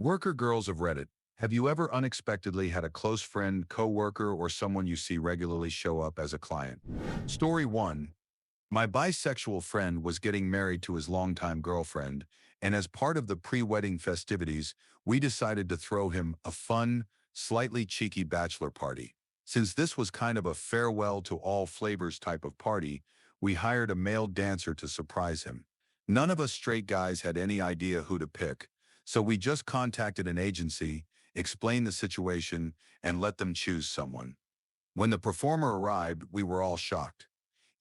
Worker girls of Reddit, have you ever unexpectedly had a close friend, coworker, or someone you see regularly show up as a client? Story 1. My bisexual friend was getting married to his longtime girlfriend, and as part of the pre-wedding festivities, we decided to throw him a fun, slightly cheeky bachelor party. Since this was kind of a farewell to all flavors type of party, we hired a male dancer to surprise him. None of us straight guys had any idea who to pick, so we just contacted an agency, explained the situation, and let them choose someone. When the performer arrived, we were all shocked.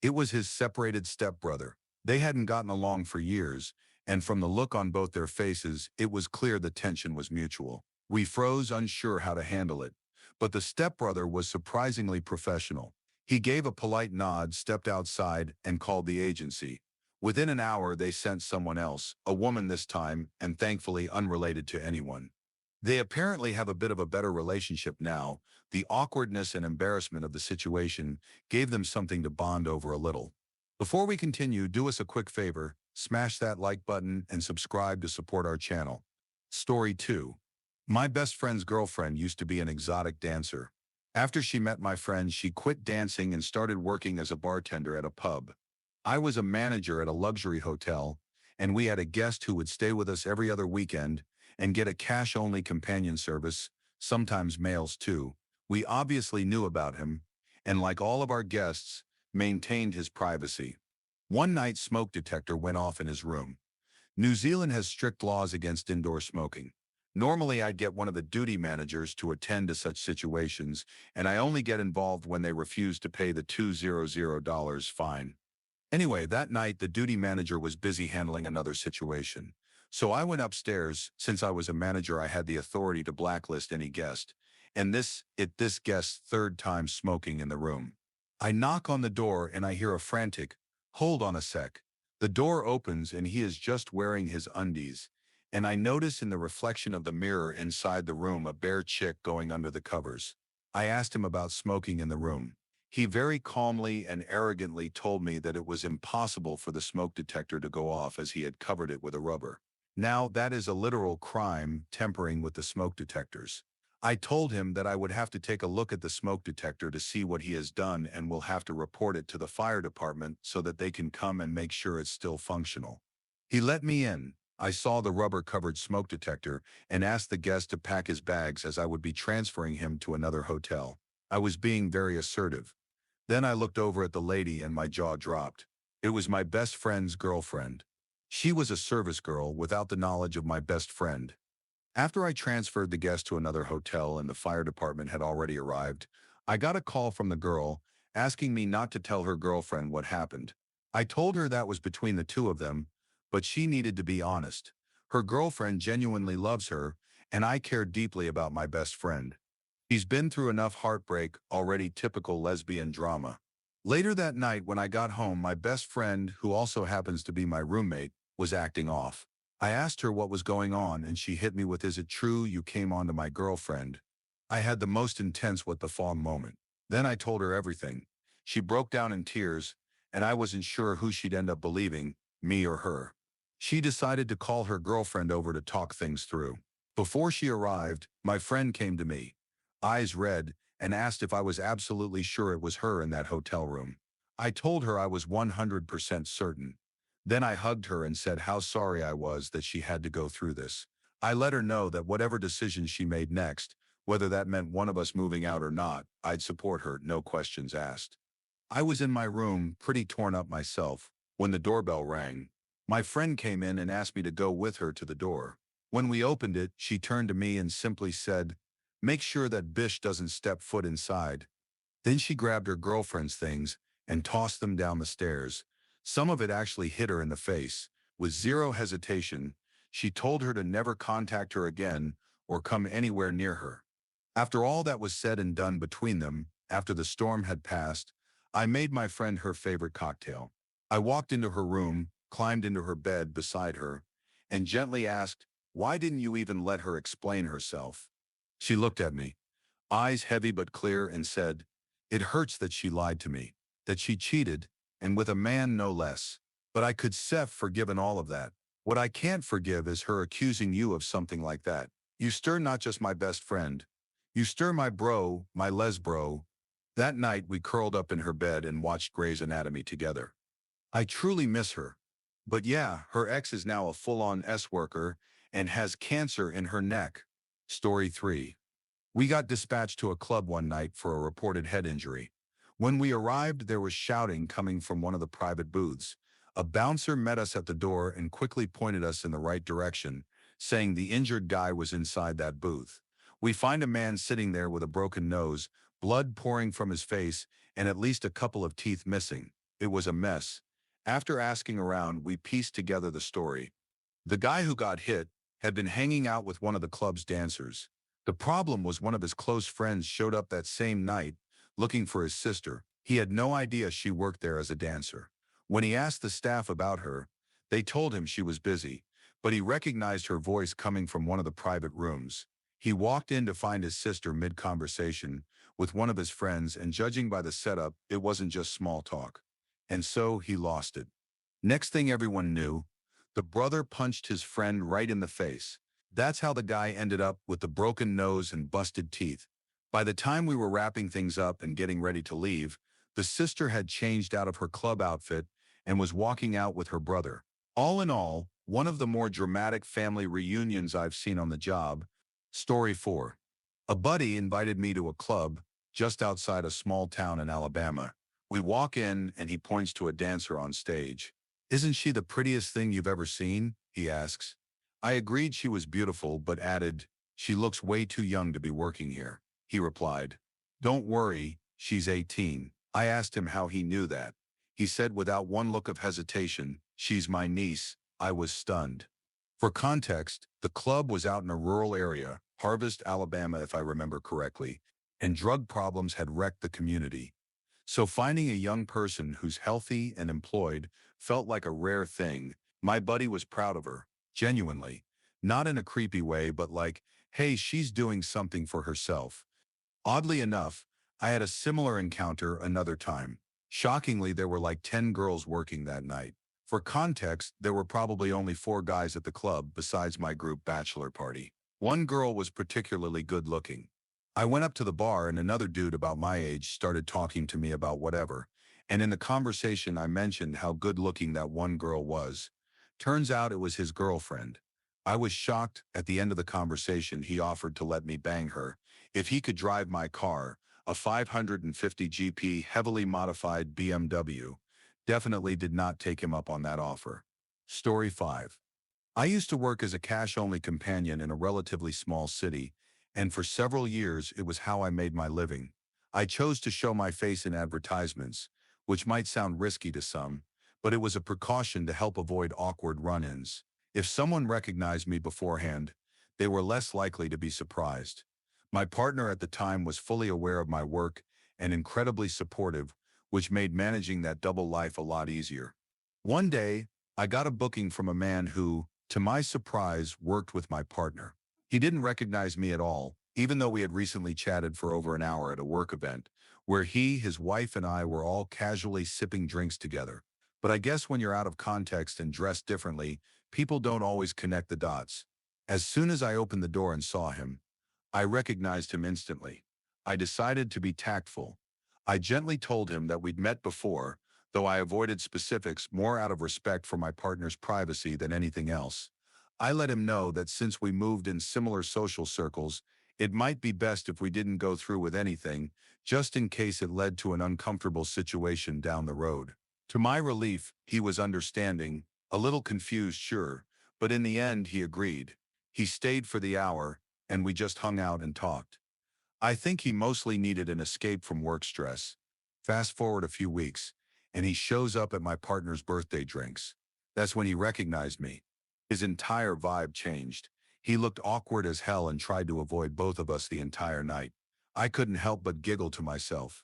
It was his separated stepbrother. They hadn't gotten along for years, and from the look on both their faces, it was clear the tension was mutual. We froze, unsure how to handle it. But the stepbrother was surprisingly professional. He gave a polite nod, stepped outside, and called the agency. Within an hour, they sent someone else, a woman this time, and thankfully unrelated to anyone. They apparently have a bit of a better relationship now. The awkwardness and embarrassment of the situation gave them something to bond over a little. Before we continue, do us a quick favor, smash that like button and subscribe to support our channel. Story 2. My best friend's girlfriend used to be an exotic dancer. After she met my friend, she quit dancing and started working as a bartender at a pub. I was a manager at a luxury hotel, and we had a guest who would stay with us every other weekend and get a cash-only companion service, sometimes males too. We obviously knew about him, and like all of our guests, maintained his privacy. One night, smoke detector went off in his room. New Zealand has strict laws against indoor smoking. Normally, I'd get one of the duty managers to attend to such situations, and I only get involved when they refuse to pay the $200 fine. Anyway, that night, the duty manager was busy handling another situation. So I went upstairs. Since I was a manager, I had the authority to blacklist any guest. And this guest's third time smoking in the room. I knock on the door and I hear a frantic, "Hold on a sec." The door opens and he is just wearing his undies. And I notice in the reflection of the mirror inside the room a bare chick going under the covers. I asked him about smoking in the room. He very calmly and arrogantly told me that it was impossible for the smoke detector to go off as he had covered it with a rubber. Now, that is a literal crime, tampering with the smoke detectors. I told him that I would have to take a look at the smoke detector to see what he has done and will have to report it to the fire department so that they can come and make sure it's still functional. He let me in. I saw the rubber-covered smoke detector and asked the guest to pack his bags as I would be transferring him to another hotel. I was being very assertive. Then I looked over at the lady and my jaw dropped. It was my best friend's girlfriend. She was a service girl without the knowledge of my best friend. After I transferred the guest to another hotel and the fire department had already arrived, I got a call from the girl asking me not to tell her girlfriend what happened. I told her that was between the two of them, but she needed to be honest. Her girlfriend genuinely loves her, and I care deeply about my best friend. He's been through enough heartbreak, already typical lesbian drama. Later that night when I got home, my best friend, who also happens to be my roommate, was acting off. I asked her what was going on and she hit me with, "Is it true you came on to my girlfriend?" I had the most intense what the fuck moment. Then I told her everything. She broke down in tears, and I wasn't sure who she'd end up believing, me or her. She decided to call her girlfriend over to talk things through. Before she arrived, my friend came to me, eyes red, and asked if I was absolutely sure it was her in that hotel room. I told her I was 100% certain. Then I hugged her and said how sorry I was that she had to go through this. I let her know that whatever decision she made next, whether that meant one of us moving out or not, I'd support her, no questions asked. I was in my room, pretty torn up myself, when the doorbell rang. My friend came in and asked me to go with her to the door. When we opened it, she turned to me and simply said, "Make sure that Bish doesn't step foot inside." Then she grabbed her girlfriend's things and tossed them down the stairs. Some of it actually hit her in the face. With zero hesitation, she told her to never contact her again or come anywhere near her. After all that was said and done between them, after the storm had passed, I made my friend her favorite cocktail. I walked into her room, climbed into her bed beside her, and gently asked, "Why didn't you even let her explain herself?" She looked at me, eyes heavy but clear, and said, "It hurts that she lied to me, that she cheated, and with a man no less. But I could have forgiven all of that. What I can't forgive is her accusing you of something like that. You stir not just my best friend. You stir my bro, my les bro. That night, we curled up in her bed and watched Grey's Anatomy together. I truly miss her. But yeah, her ex is now a full-on S-worker and has cancer in her neck. Story 3. We got dispatched to a club one night for a reported head injury. When we arrived, there was shouting coming from one of the private booths. A bouncer met us at the door and quickly pointed us in the right direction, saying the injured guy was inside that booth. We find a man sitting there with a broken nose, blood pouring from his face, and at least a couple of teeth missing. It was a mess. After asking around, we pieced together the story. The guy who got hit had been hanging out with one of the club's dancers. The problem was one of his close friends showed up that same night looking for his sister. He had no idea she worked there as a dancer. When he asked the staff about her, they told him she was busy, but he recognized her voice coming from one of the private rooms. He walked in to find his sister mid-conversation with one of his friends, and judging by the setup, it wasn't just small talk. And so he lost it. Next thing everyone knew, the brother punched his friend right in the face. That's how the guy ended up with the broken nose and busted teeth. By the time we were wrapping things up and getting ready to leave, the sister had changed out of her club outfit and was walking out with her brother. All in all, one of the more dramatic family reunions I've seen on the job. Story 4. A buddy invited me to a club just outside a small town in Alabama. We walk in and he points to a dancer on stage. "Isn't she the prettiest thing you've ever seen?" he asks. I agreed she was beautiful, but added, "She looks way too young to be working here." He replied, "Don't worry, she's 18. I asked him how he knew that. He said without one look of hesitation, "She's my niece." I was stunned. For context, the club was out in a rural area, Harvest, Alabama if I remember correctly, and drug problems had wrecked the community. So finding a young person who's healthy and employed felt like a rare thing. My buddy was proud of her, genuinely. Not in a creepy way, but like, hey, she's doing something for herself. Oddly enough, I had a similar encounter another time. Shockingly, there were like 10 girls working that night. For context, there were probably only 4 guys at the club besides my group bachelor party. One girl was particularly good looking. I went up to the bar and another dude about my age started talking to me about whatever. And in the conversation, I mentioned how good looking that one girl was. Turns out it was his girlfriend. I was shocked. At the end of the conversation, he offered to let me bang her if he could drive my car, a 550 GP heavily modified BMW. Definitely did not take him up on that offer. Story 5. I used to work as a cash-only companion in a relatively small city, and for several years it was how I made my living. I chose to show my face in advertisements, which might sound risky to some, but it was a precaution to help avoid awkward run-ins. If someone recognized me beforehand, they were less likely to be surprised. My partner at the time was fully aware of my work and incredibly supportive, which made managing that double life a lot easier. One day, I got a booking from a man who, to my surprise, worked with my partner. He didn't recognize me at all, even though we had recently chatted for over an hour at a work event, where he, his wife, and I were all casually sipping drinks together. But I guess when you're out of context and dressed differently, people don't always connect the dots. As soon as I opened the door and saw him, I recognized him instantly. I decided to be tactful. I gently told him that we'd met before, though I avoided specifics more out of respect for my partner's privacy than anything else. I let him know that since we moved in similar social circles, it might be best if we didn't go through with anything, just in case it led to an uncomfortable situation down the road. To my relief, he was understanding, a little confused, sure, but in the end he agreed. He stayed for the hour, and we just hung out and talked. I think he mostly needed an escape from work stress. Fast forward a few weeks, and he shows up at my partner's birthday drinks. That's when he recognized me. His entire vibe changed. He looked awkward as hell and tried to avoid both of us the entire night. I couldn't help but giggle to myself.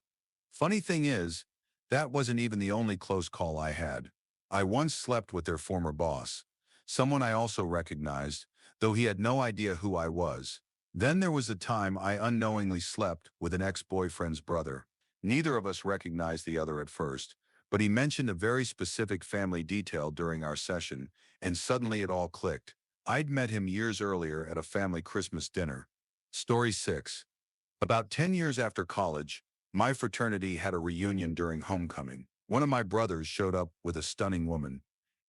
Funny thing is, that wasn't even the only close call I had. I once slept with their former boss, someone I also recognized, though he had no idea who I was. Then there was the time I unknowingly slept with an ex-boyfriend's brother. Neither of us recognized the other at first, but he mentioned a very specific family detail during our session, and suddenly it all clicked. I'd met him years earlier at a family Christmas dinner. Story 6. About 10 years after college, my fraternity had a reunion during homecoming. One of my brothers showed up with a stunning woman,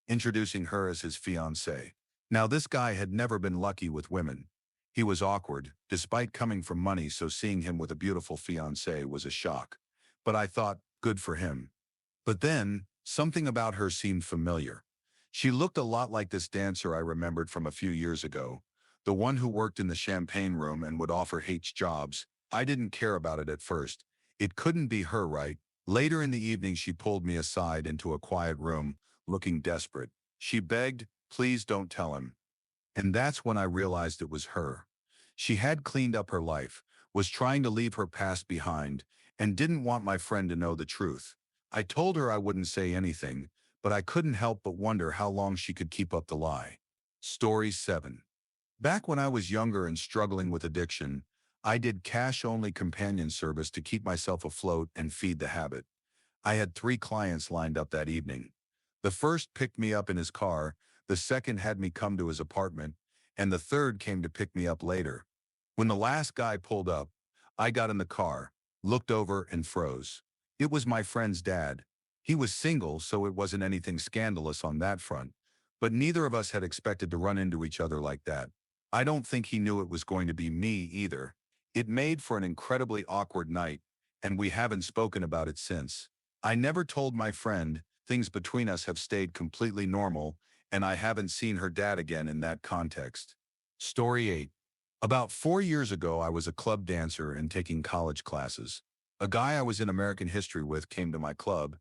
introducing her as his fiancée. Now, this guy had never been lucky with women. He was awkward, despite coming from money, so seeing him with a beautiful fiancée was a shock. But I thought, good for him. But then, something about her seemed familiar. She looked a lot like this dancer I remembered from a few years ago, the one who worked in the champagne room and would offer H jobs. I didn't care about it at first. It couldn't be her, right? Later in the evening, she pulled me aside into a quiet room, looking desperate. She begged, please don't tell him. And that's when I realized it was her. She had cleaned up her life, was trying to leave her past behind, and didn't want my friend to know the truth. I told her I wouldn't say anything, but I couldn't help but wonder how long she could keep up the lie. Story 7. Back when I was younger and struggling with addiction, I did cash-only companion service to keep myself afloat and feed the habit. I had 3 clients lined up that evening. The first picked me up in his car, the second had me come to his apartment, and the third came to pick me up later. When the last guy pulled up, I got in the car, looked over, and froze. It was my friend's dad. He was single, so it wasn't anything scandalous on that front, but neither of us had expected to run into each other like that. I don't think he knew it was going to be me either. It made for an incredibly awkward night, and we haven't spoken about it since. I never told my friend. Things between us have stayed completely normal, and I haven't seen her dad again in that context. Story 8. About 4 years ago, I was a club dancer and taking college classes. A guy I was in American history with came to my club,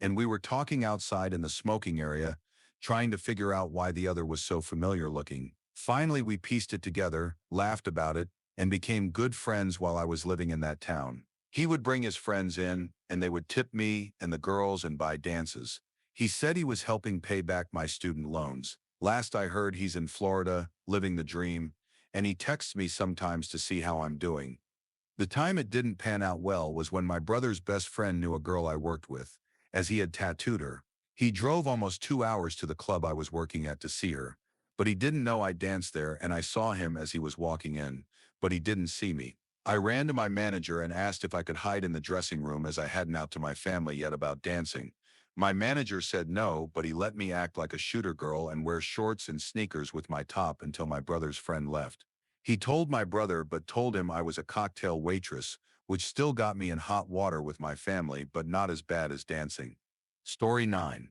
and we were talking outside in the smoking area, trying to figure out why the other was so familiar looking. Finally, we pieced it together, laughed about it, and became good friends while I was living in that town. He would bring his friends in, and they would tip me and the girls and buy dances. He said he was helping pay back my student loans. Last I heard, he's in Florida, living the dream, and he texts me sometimes to see how I'm doing. The time it didn't pan out well was when my brother's best friend knew a girl I worked with, as he had tattooed her. He drove almost 2 hours to the club I was working at to see her, but he didn't know I danced there, and I saw him as he was walking in, but he didn't see me. I ran to my manager and asked if I could hide in the dressing room as I hadn't out to my family yet about dancing. My manager said no, but he let me act like a shooter girl and wear shorts and sneakers with my top until my brother's friend left. He told my brother, but told him I was a cocktail waitress, which still got me in hot water with my family, but not as bad as dancing. Story 9.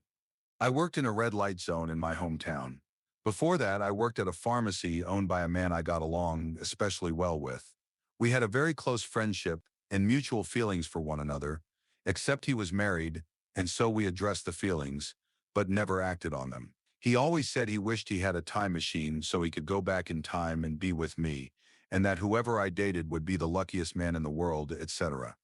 I worked in a red light zone in my hometown. Before that, I worked at a pharmacy owned by a man I got along especially well with. We had a very close friendship and mutual feelings for one another, except he was married, and so we addressed the feelings, but never acted on them. He always said he wished he had a time machine so he could go back in time and be with me, and that whoever I dated would be the luckiest man in the world, etc.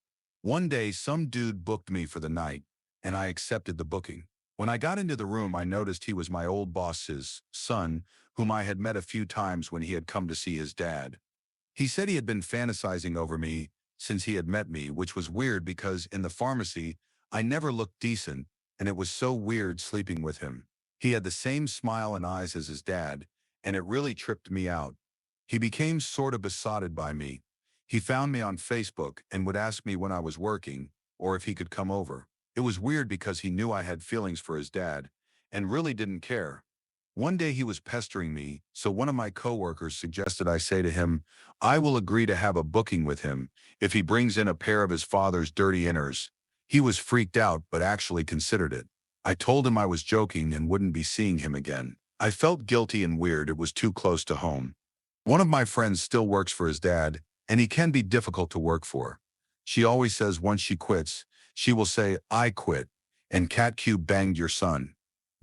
One day, some dude booked me for the night, and I accepted the booking. When I got into the room, I noticed he was my old boss's son, whom I had met a few times when he had come to see his dad. He said he had been fantasizing over me since he had met me, which was weird because in the pharmacy, I never looked decent, and it was so weird sleeping with him. He had the same smile and eyes as his dad, and it really tripped me out. He became sort of besotted by me. He found me on Facebook and would ask me when I was working or if he could come over. It was weird because he knew I had feelings for his dad and really didn't care. One day he was pestering me, so one of my coworkers suggested I say to him, I will agree to have a booking with him if he brings in a pair of his father's dirty inners. He was freaked out but actually considered it. I told him I was joking and wouldn't be seeing him again. I felt guilty and weird. It was too close to home. One of my friends still works for his dad, and he can be difficult to work for. She always says once she quits, she will say, I quit, and Cat Q banged your son.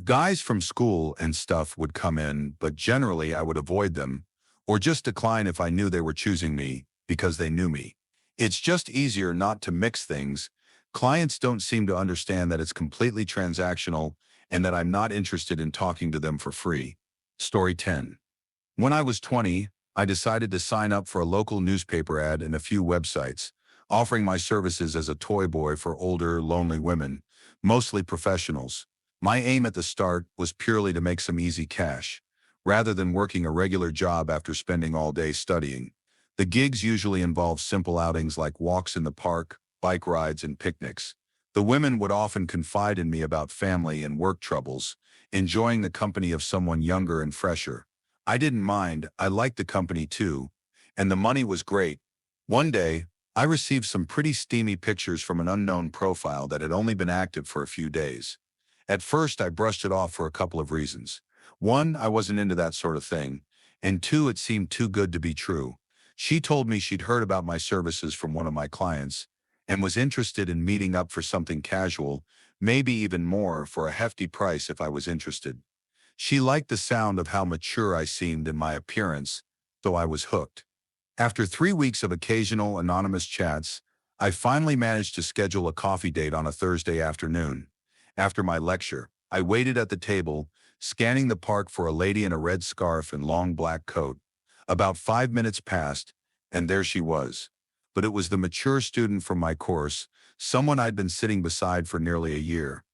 Guys from school and stuff would come in, but generally I would avoid them, or just decline if I knew they were choosing me because they knew me. It's just easier not to mix things. Clients don't seem to understand that it's completely transactional and that I'm not interested in talking to them for free. Story 10. When I was 20, I decided to sign up for a local newspaper ad and a few websites, offering my services as a toy boy for older, lonely women, mostly professionals. My aim at the start was purely to make some easy cash. rather than working a regular job after spending all day studying. The gigs usually involve simple outings like walks in the park, bike rides, and picnics. The women would often confide in me about family and work troubles, enjoying the company of someone younger and fresher. I didn't mind, I liked the company too, and the money was great. One day, I received some pretty steamy pictures from an unknown profile that had only been active for a few days. At first, I brushed it off for a couple of reasons. One, I wasn't into that sort of thing, and two, it seemed too good to be true. She told me she'd heard about my services from one of my clients and was interested in meeting up for something casual, maybe even more for a hefty price if I was interested. She liked the sound of how mature I seemed in my appearance, so I was hooked. After 3 weeks of occasional anonymous chats, I finally managed to schedule a coffee date on a Thursday afternoon. After my lecture, I waited at the table, scanning the park for a lady in a red scarf and long black coat. About 5 minutes passed, and there she was. But it was the mature student from my course, someone I'd been sitting beside for nearly a year.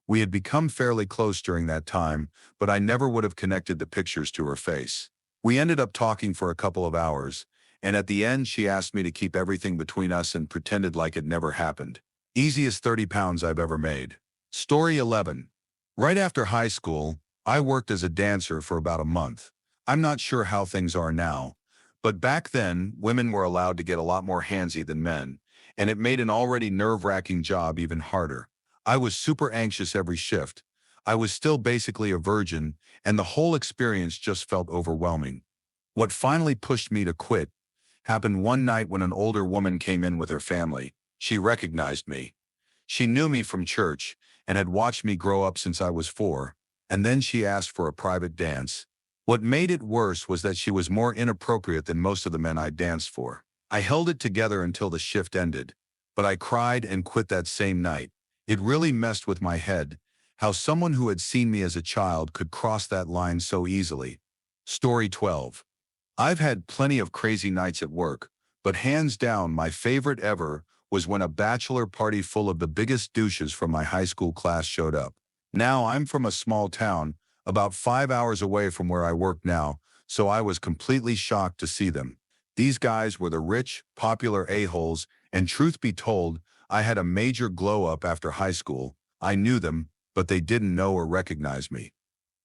We had become fairly close during that time, but I never would have connected the pictures to her face. We ended up talking for a couple of hours, and at the end she asked me to keep everything between us and pretended like it never happened. Easiest 30 pounds I've ever made. Story 11. Right after high school, I worked as a dancer for about a month. I'm not sure how things are now, but back then, women were allowed to get a lot more handsy than men, and it made an already nerve-wracking job even harder. I was super anxious every shift. I was still basically a virgin, and the whole experience just felt overwhelming. What finally pushed me to quit happened one night when an older woman came in with her family. She recognized me. She knew me from church and had watched me grow up since I was 4, and then she asked for a private dance. What made it worse was that she was more inappropriate than most of the men I danced for. I held it together until the shift ended, but I cried and quit that same night. It really messed with my head, how someone who had seen me as a child could cross that line so easily. Story 12. I've had plenty of crazy nights at work, but hands down my favorite ever was when a bachelor party full of the biggest douches from my high school class showed up. Now I'm from a small town, about 5 hours away from where I work now, so I was completely shocked to see them. These guys were the rich, popular a-holes, and truth be told, I had a major glow-up after high school. I knew them, but they didn't know or recognize me.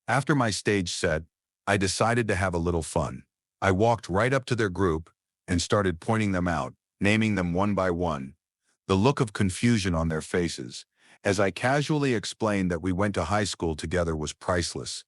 After my stage set, I decided to have a little fun. I walked right up to their group and started pointing them out, naming them one by one. The look of confusion on their faces, as I casually explained that we went to high school together, was priceless.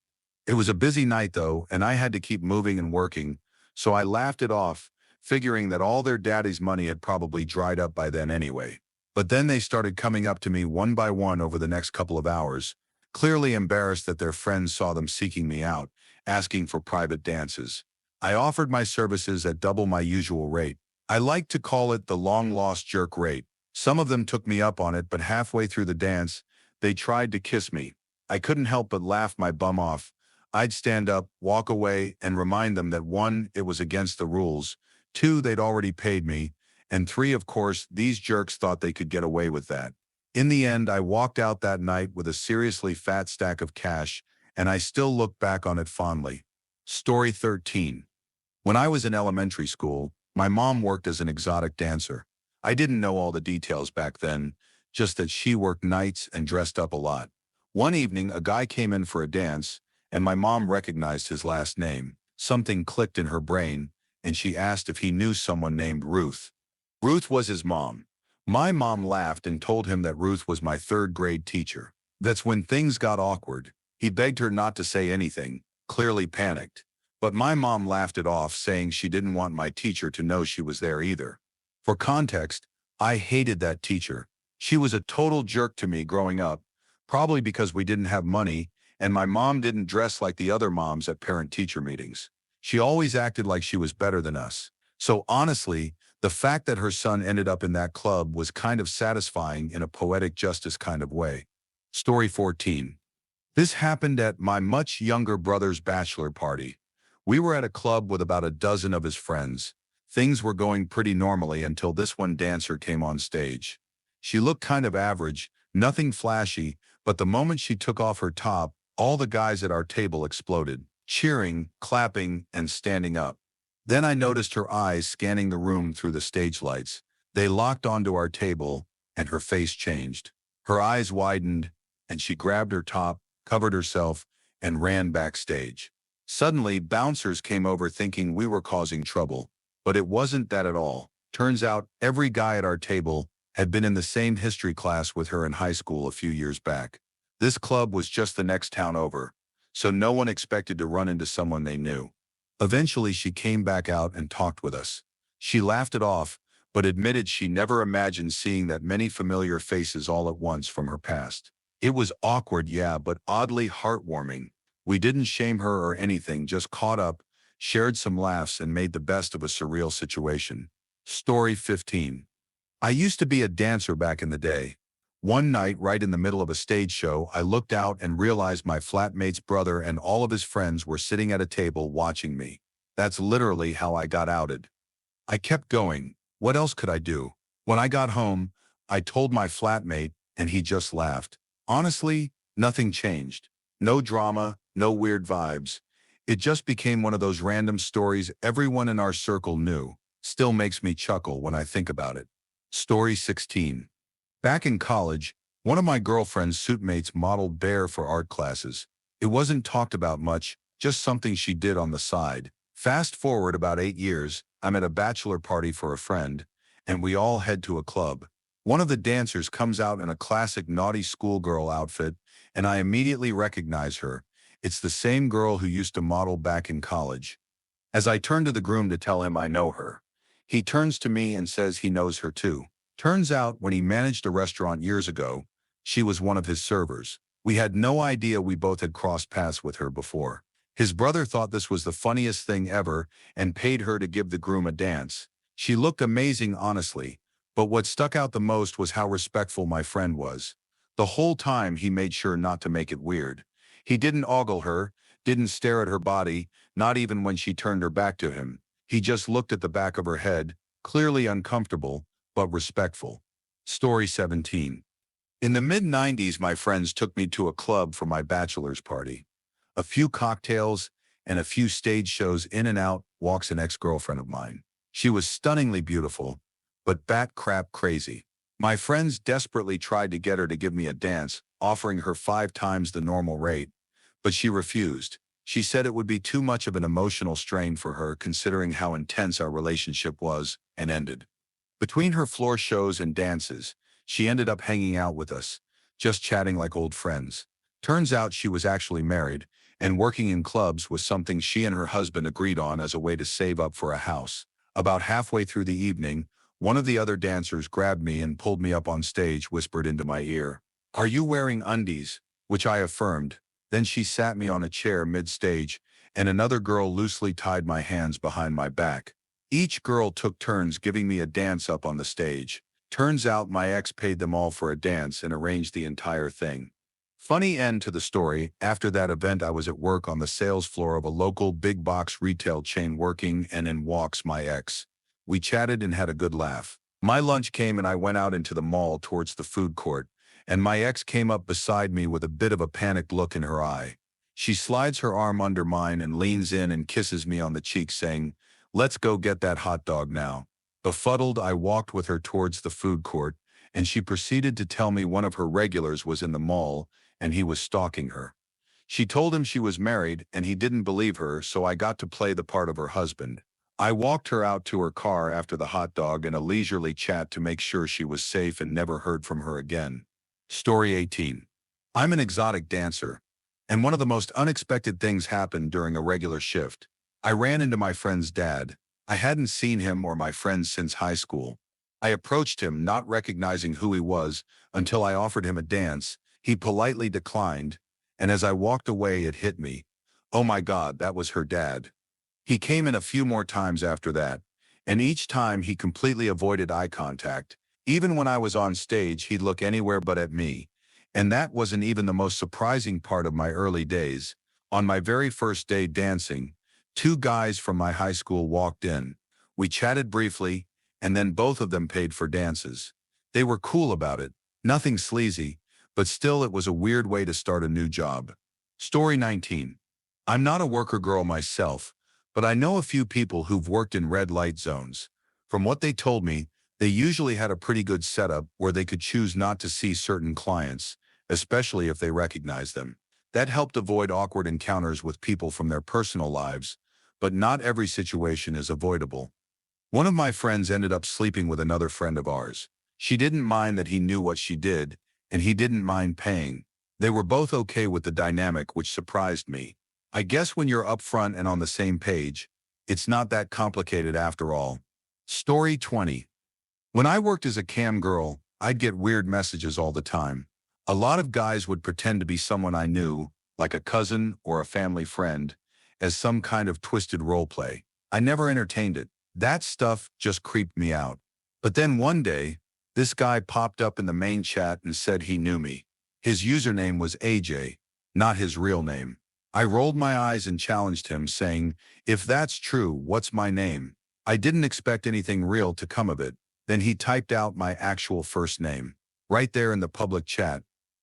It was a busy night though, and I had to keep moving and working, so I laughed it off, figuring that all their daddy's money had probably dried up by then anyway. But then they started coming up to me one by one over the next couple of hours, clearly embarrassed that their friends saw them seeking me out, asking for private dances. I offered my services at double my usual rate. I like to call it the long-lost jerk rate. Some of them took me up on it, but halfway through the dance, they tried to kiss me. I couldn't help but laugh my bum off. I'd stand up, walk away, and remind them that 1, it was against the rules, 2, they'd already paid me, and 3, of course, these jerks thought they could get away with that. In the end, I walked out that night with a seriously fat stack of cash, and I still look back on it fondly. Story 13. When I was in elementary school, my mom worked as an exotic dancer. I didn't know all the details back then, just that she worked nights and dressed up a lot. One evening, a guy came in for a dance, and my mom recognized his last name. Something clicked in her brain, and she asked if he knew someone named Ruth. Ruth was his mom. My mom laughed and told him that Ruth was my third-grade teacher. That's when things got awkward. He begged her not to say anything, clearly panicked. But my mom laughed it off, saying she didn't want my teacher to know she was there either. For context, I hated that teacher. She was a total jerk to me growing up, probably because we didn't have money, and my mom didn't dress like the other moms at parent-teacher meetings. She always acted like she was better than us. So honestly, the fact that her son ended up in that club was kind of satisfying in a poetic justice kind of way. Story 14. This happened at my much younger brother's bachelor party. We were at a club with about a dozen of his friends. Things were going pretty normally until this one dancer came on stage. She looked kind of average, nothing flashy, but the moment she took off her top, all the guys at our table exploded. cheering, clapping, and standing up. Then I noticed her eyes scanning the room through the stage lights. They locked onto our table, and her face changed. Her eyes widened, and she grabbed her top, covered herself, and ran backstage. Suddenly, bouncers came over thinking we were causing trouble, but it wasn't that at all. Turns out, every guy at our table had been in the same history class with her in high school a few years back. This club was just the next town over, so no one expected to run into someone they knew. Eventually, she came back out and talked with us. She laughed it off, but admitted she never imagined seeing that many familiar faces all at once from her past. It was awkward, yeah, but oddly heartwarming. We didn't shame her or anything, just caught up, shared some laughs, and made the best of a surreal situation. Story 15. I used to be a dancer back in the day. One night, right in the middle of a stage show, I looked out and realized my flatmate's brother and all of his friends were sitting at a table watching me. That's literally how I got outed. I kept going. What else could I do? When I got home, I told my flatmate, and he just laughed. Honestly, nothing changed. No drama, no weird vibes. It just became one of those random stories everyone in our circle knew. Still makes me chuckle when I think about it. Story 16. Back in college, one of my girlfriend's suitmates modeled bare for art classes. It wasn't talked about much, just something she did on the side. Fast forward about 8 years, I'm at a bachelor party for a friend, and we all head to a club. One of the dancers comes out in a classic naughty schoolgirl outfit, and I immediately recognize her. It's the same girl who used to model back in college. As I turn to the groom to tell him I know her, he turns to me and says he knows her too. Turns out, when he managed a restaurant years ago, she was one of his servers. We had no idea we both had crossed paths with her before. His brother thought this was the funniest thing ever and paid her to give the groom a dance. She looked amazing, honestly, but what stuck out the most was how respectful my friend was. The whole time he made sure not to make it weird. He didn't ogle her, didn't stare at her body, not even when she turned her back to him. He just looked at the back of her head, clearly uncomfortable, but respectful. Story 17. In the mid-90s, my friends took me to a club for my bachelor's party. A few cocktails and a few stage shows in and out walks an ex-girlfriend of mine. She was stunningly beautiful, but bat crap crazy. My friends desperately tried to get her to give me a dance, offering her 5 times the normal rate, but she refused. She said it would be too much of an emotional strain for her considering how intense our relationship was, and ended. Between her floor shows and dances, she ended up hanging out with us, just chatting like old friends. Turns out she was actually married, and working in clubs was something she and her husband agreed on as a way to save up for a house. About halfway through the evening, one of the other dancers grabbed me and pulled me up on stage, whispered into my ear, "Are you wearing undies?" Which I affirmed. Then she sat me on a chair mid-stage, and another girl loosely tied my hands behind my back. Each girl took turns giving me a dance up on the stage. Turns out my ex paid them all for a dance and arranged the entire thing. Funny end to the story, after that event I was at work on the sales floor of a local big box retail chain working, and in walks my ex. We chatted and had a good laugh. My lunch came and I went out into the mall towards the food court, and my ex came up beside me with a bit of a panicked look in her eye. She slides her arm under mine and leans in and kisses me on the cheek, saying, "Let's go get that hot dog now." Befuddled, I walked with her towards the food court, and she proceeded to tell me one of her regulars was in the mall and he was stalking her. She told him she was married and he didn't believe her, so I got to play the part of her husband. I walked her out to her car after the hot dog and a leisurely chat to make sure she was safe, and never heard from her again. Story 18. I'm an exotic dancer, and one of the most unexpected things happened during a regular shift. I ran into my friend's dad. I hadn't seen him or my friends since high school. I approached him, not recognizing who he was, until I offered him a dance. He politely declined, and as I walked away, it hit me. Oh my God, that was her dad. He came in a few more times after that, and each time he completely avoided eye contact. Even when I was on stage, he'd look anywhere but at me. And that wasn't even the most surprising part of my early days. On my very first day dancing, 2 guys from my high school walked in. We chatted briefly, and then both of them paid for dances. They were cool about it, nothing sleazy, but still it was a weird way to start a new job. Story 19. I'm not a worker girl myself, but I know a few people who've worked in red light zones. From what they told me, they usually had a pretty good setup where they could choose not to see certain clients, especially if they recognized them. That helped avoid awkward encounters with people from their personal lives, but not every situation is avoidable. One of my friends ended up sleeping with another friend of ours. She didn't mind that he knew what she did, and he didn't mind paying. They were both okay with the dynamic, which surprised me. I guess when you're upfront and on the same page, it's not that complicated after all. Story 20. When I worked as a cam girl, I'd get weird messages all the time. A lot of guys would pretend to be someone I knew, like a cousin or a family friend, as some kind of twisted role play. I never entertained it. That stuff just creeped me out. But then one day, this guy popped up in the main chat and said he knew me. His username was AJ, not his real name. I rolled my eyes and challenged him, saying, "If that's true, what's my name?" I didn't expect anything real to come of it. Then he typed out my actual first name, right there in the public chat.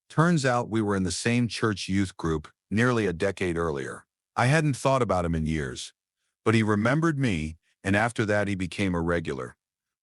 Turns out we were in the same church youth group nearly a decade earlier. I hadn't thought about him in years, but he remembered me, and after that he became a regular.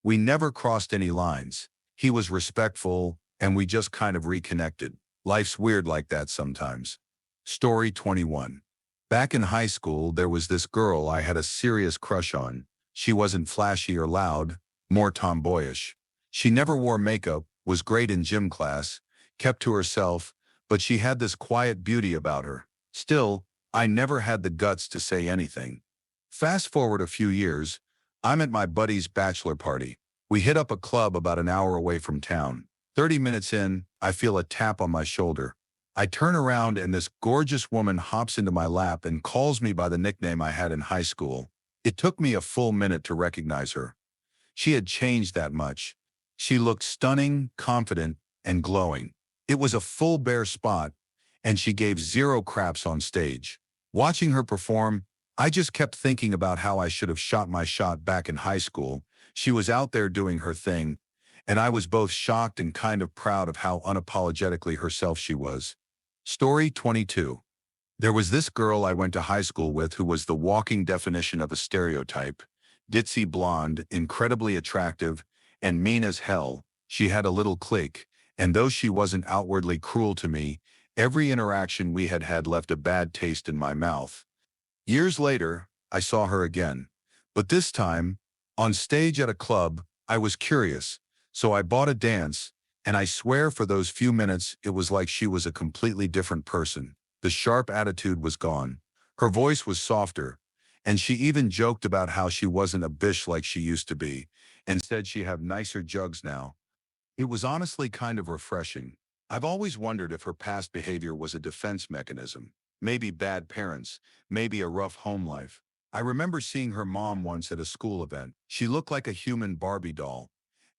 We never crossed any lines. He was respectful, and we just kind of reconnected. Life's weird like that sometimes. Story 21. Back in high school, there was this girl I had a serious crush on. She wasn't flashy or loud, more tomboyish. She never wore makeup, was great in gym class, kept to herself, but she had this quiet beauty about her. Still, I never had the guts to say anything. Fast forward a few years, I'm at my buddy's bachelor party. We hit up a club about an hour away from town. 30 minutes in, I feel a tap on my shoulder. I turn around and this gorgeous woman hops into my lap and calls me by the nickname I had in high school. It took me a full minute to recognize her. She had changed that much. She looked stunning, confident, and glowing. It was a full bare spot, and she gave zero craps on stage. Watching her perform, I just kept thinking about how I should have shot my shot back in high school. She was out there doing her thing, and I was both shocked and kind of proud of how unapologetically herself she was. Story 22. There was this girl I went to high school with who was the walking definition of a stereotype. Ditzy blonde, incredibly attractive, and mean as hell. She had a little clique, and though she wasn't outwardly cruel to me, every interaction we had had left a bad taste in my mouth. Years later, I saw her again. But this time, on stage at a club, I was curious, so I bought a dance, and I swear for those few minutes it was like she was a completely different person. The sharp attitude was gone. Her voice was softer, and she even joked about how she wasn't a bish like she used to be, and said she have nicer jugs now. It was honestly kind of refreshing. I've always wondered if her past behavior was a defense mechanism. Maybe bad parents, maybe a rough home life. I remember seeing her mom once at a school event. She looked like a human Barbie doll,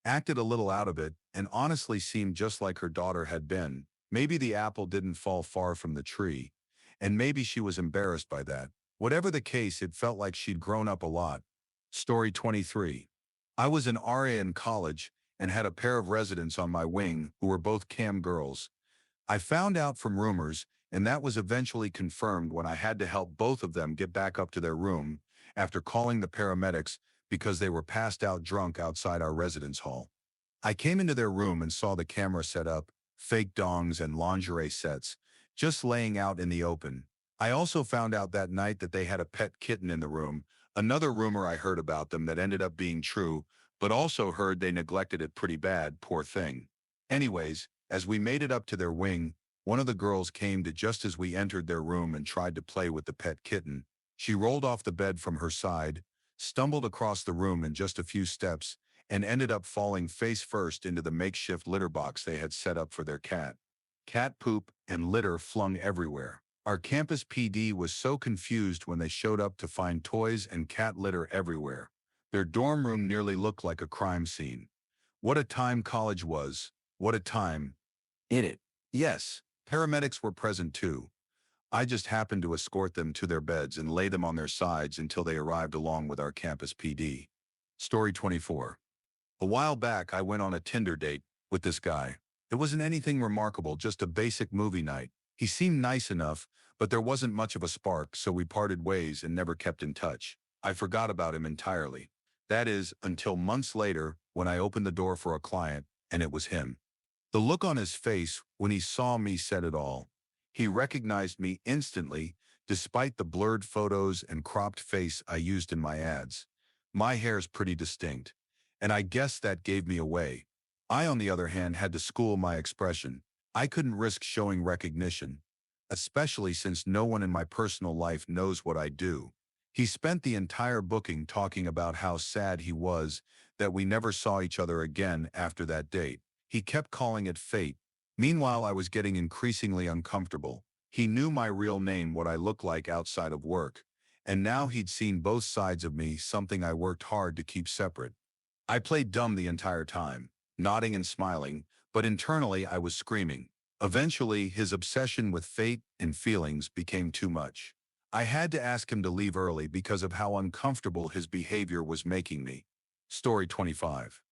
acted a little out of it, and honestly seemed just like her daughter had been. Maybe the apple didn't fall far from the tree, and maybe she was embarrassed by that. Whatever the case, it felt like she'd grown up a lot. Story 23. I was an RA in college and had a pair of residents on my wing who were both cam girls. I found out from rumors, and that was eventually confirmed when I had to help both of them get back up to their room after calling the paramedics because they were passed out drunk outside our residence hall. I came into their room and saw the camera set up, fake dongs and lingerie sets, just laying out in the open. I also found out that night that they had a pet kitten in the room, another rumor I heard about them that ended up being true, but also heard they neglected it pretty bad, poor thing. Anyways, as we made it up to their wing, one of the girls came to just as we entered their room and tried to play with the pet kitten. She rolled off the bed from her side, stumbled across the room in just a few steps, and ended up falling face first into the makeshift litter box they had set up for their cat. Cat poop and litter flung everywhere. Our campus PD was so confused when they showed up to find toys and cat litter everywhere. Their dorm room nearly looked like a crime scene. What a time college was. What a time. In it. Yes, paramedics were present too. I just happened to escort them to their beds and lay them on their sides until they arrived along with our campus PD. Story 24. A while back, I went on a Tinder date with this guy. It wasn't anything remarkable, just a basic movie night. He seemed nice enough, but there wasn't much of a spark, so we parted ways and never kept in touch. I forgot about him entirely. That is, until months later when I opened the door for a client, and it was him. The look on his face when he saw me said it all. He recognized me instantly, despite the blurred photos and cropped face I used in my ads. My hair's pretty distinct, and I guess that gave me away. I, on the other hand, had to school my expression. I couldn't risk showing recognition, especially since no one in my personal life knows what I do. He spent the entire booking talking about how sad he was that we never saw each other again after that date. He kept calling it fate. Meanwhile, I was getting increasingly uncomfortable. He knew my real name, what I look like outside of work. And now he'd seen both sides of me, something I worked hard to keep separate. I played dumb the entire time, nodding and smiling, but internally I was screaming. Eventually, his obsession with fate and feelings became too much. I had to ask him to leave early because of how uncomfortable his behavior was making me. Story 25.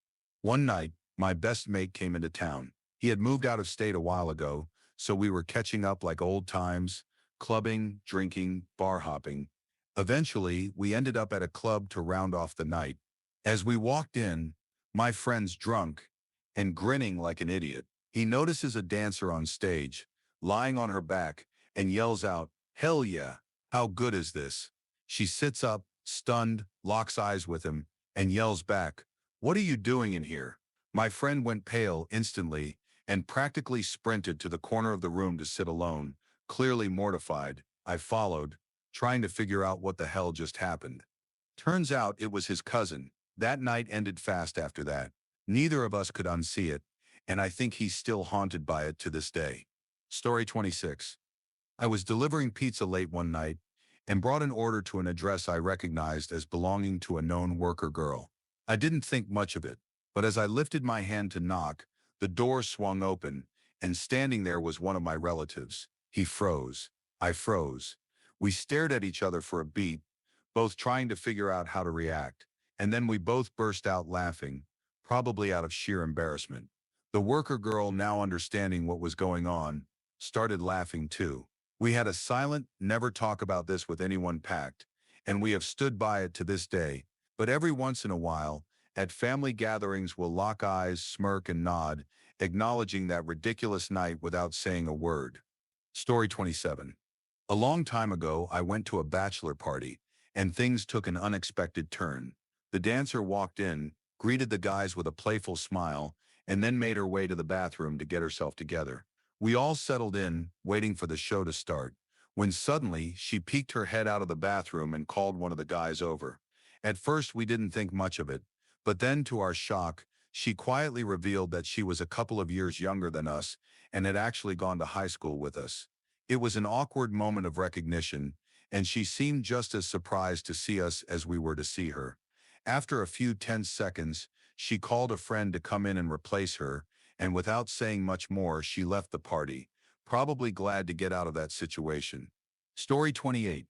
One night, my best mate came into town. He had moved out of state a while ago, so we were catching up like old times, clubbing, drinking, bar hopping. Eventually, we ended up at a club to round off the night. As we walked in, my friend's drunk and grinning like an idiot. He notices a dancer on stage, lying on her back, and yells out, "Hell yeah, how good is this?" She sits up, stunned, locks eyes with him, and yells back, "What are you doing in here?" My friend went pale instantly and practically sprinted to the corner of the room to sit alone, clearly mortified. I followed, trying to figure out what the hell just happened. Turns out it was his cousin. That night ended fast after that. Neither of us could unsee it, and I think he's still haunted by it to this day. Story 26. I was delivering pizza late one night and brought an order to an address I recognized as belonging to a known worker girl. I didn't think much of it, but as I lifted my hand to knock, the door swung open, and standing there was one of my relatives. He froze. I froze. We stared at each other for a beat, both trying to figure out how to react, and then we both burst out laughing, probably out of sheer embarrassment. The worker girl, now understanding what was going on, started laughing too. We had a silent, never talk about this with anyone pact, and we have stood by it to this day, but every once in a while, at family gatherings we'll lock eyes, smirk, and nod, acknowledging that ridiculous night without saying a word. Story 27. A long time ago, I went to a bachelor party, and things took an unexpected turn. The dancer walked in, greeted the guys with a playful smile, and then made her way to the bathroom to get herself together. We all settled in, waiting for the show to start, when suddenly she peeked her head out of the bathroom and called one of the guys over. At first, we didn't think much of it, but then, to our shock, she quietly revealed that she was a couple of years younger than us and had actually gone to high school with us. It was an awkward moment of recognition, and she seemed just as surprised to see us as we were to see her. After a few tense seconds, she called a friend to come in and replace her, and without saying much more, she left the party, probably glad to get out of that situation. Story 28.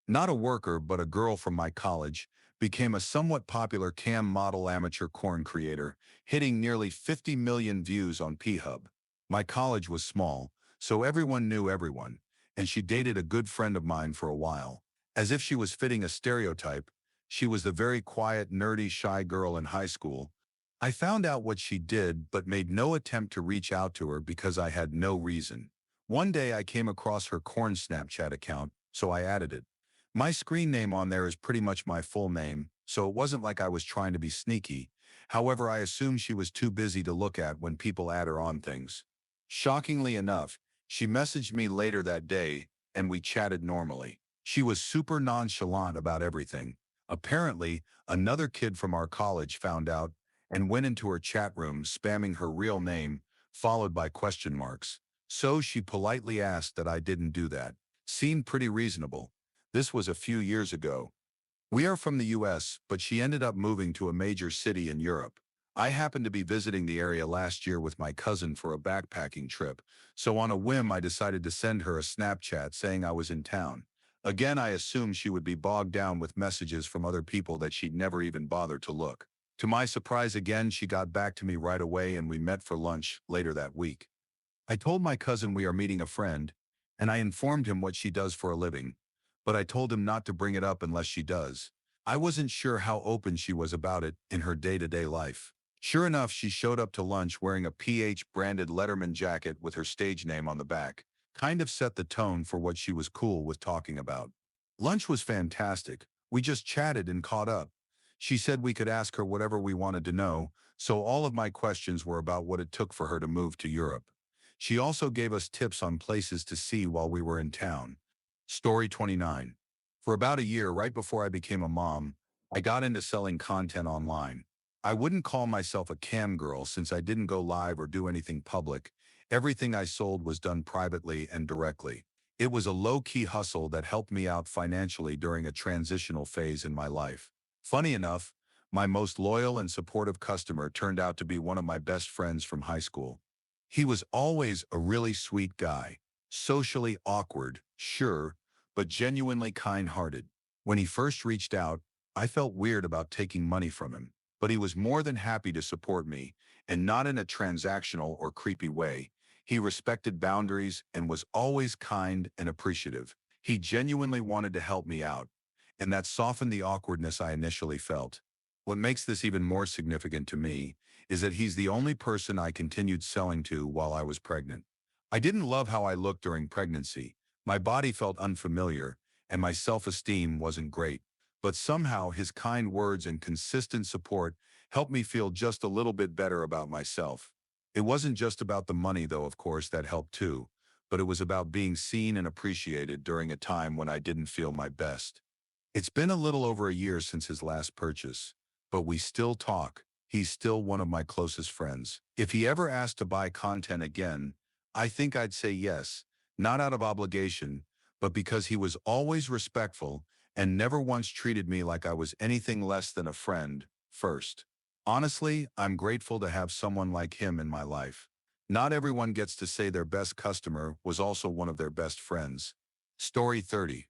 Not a worker, but a girl from my college, became a somewhat popular cam model amateur corn creator, hitting nearly 50 million views on P-Hub. My college was small, so everyone knew everyone, and she dated a good friend of mine for a while. As if she was fitting a stereotype, she was the very quiet, nerdy, shy girl in high school. I found out what she did, but made no attempt to reach out to her because I had no reason. One day I came across her corn Snapchat account, so I added it. My screen name on there is pretty much my full name, so it wasn't like I was trying to be sneaky. However, I assumed she was too busy to look at when people add her on things. Shockingly enough, she messaged me later that day, and we chatted normally. She was super nonchalant about everything. Apparently, another kid from our college found out and went into her chat room spamming her real name, followed by question marks. So she politely asked that I didn't do that. Seemed pretty reasonable. This was a few years ago. We are from the US, but she ended up moving to a major city in Europe. I happened to be visiting the area last year with my cousin for a backpacking trip, so on a whim I decided to send her a Snapchat saying I was in town. Again, I assumed she would be bogged down with messages from other people that she'd never even bothered to look. To my surprise again, she got back to me right away and we met for lunch later that week. I told my cousin we are meeting a friend, and I informed him what she does for a living, but I told him not to bring it up unless she does. I wasn't sure how open she was about it in her day-to-day life. Sure enough, she showed up to lunch wearing a PH-branded Letterman jacket with her stage name on the back. Kind of set the tone for what she was cool with talking about. Lunch was fantastic. We just chatted and caught up. She said we could ask her whatever we wanted to know, so all of my questions were about what it took for her to move to Europe. She also gave us tips on places to see while we were in town. Story 29. For about a year right before I became a mom, I got into selling content online. I wouldn't call myself a cam girl since I didn't go live or do anything public. Everything I sold was done privately and directly. It was a low-key hustle that helped me out financially during a transitional phase in my life. Funny enough, my most loyal and supportive customer turned out to be one of my best friends from high school. He was always a really sweet guy, socially awkward, sure, but genuinely kind-hearted. When he first reached out, I felt weird about taking money from him, but he was more than happy to support me, and not in a transactional or creepy way. He respected boundaries and was always kind and appreciative. He genuinely wanted to help me out, and that softened the awkwardness I initially felt. What makes this even more significant to me is that he's the only person I continued selling to while I was pregnant. I didn't love how I looked during pregnancy. My body felt unfamiliar, and my self-esteem wasn't great. But somehow his kind words and consistent support helped me feel just a little bit better about myself. It wasn't just about the money, though, of course, that helped too, but it was about being seen and appreciated during a time when I didn't feel my best. It's been a little over a year since his last purchase, but we still talk. He's still one of my closest friends. If he ever asked to buy content again, I think I'd say yes, not out of obligation, but because he was always respectful and never once treated me like I was anything less than a friend first. Honestly, I'm grateful to have someone like him in my life. Not everyone gets to say their best customer was also one of their best friends. Story 30.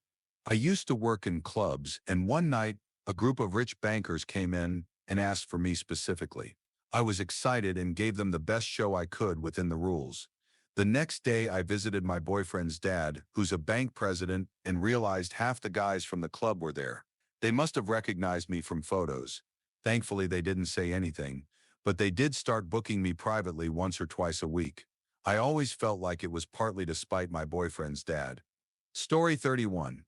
I used to work in clubs, and one night, a group of rich bankers came in and asked for me specifically. I was excited and gave them the best show I could within the rules. The next day, I visited my boyfriend's dad, who's a bank president, and realized half the guys from the club were there. They must have recognized me from photos. Thankfully, they didn't say anything, but they did start booking me privately once or twice a week. I always felt like it was partly to spite my boyfriend's dad. Story 31.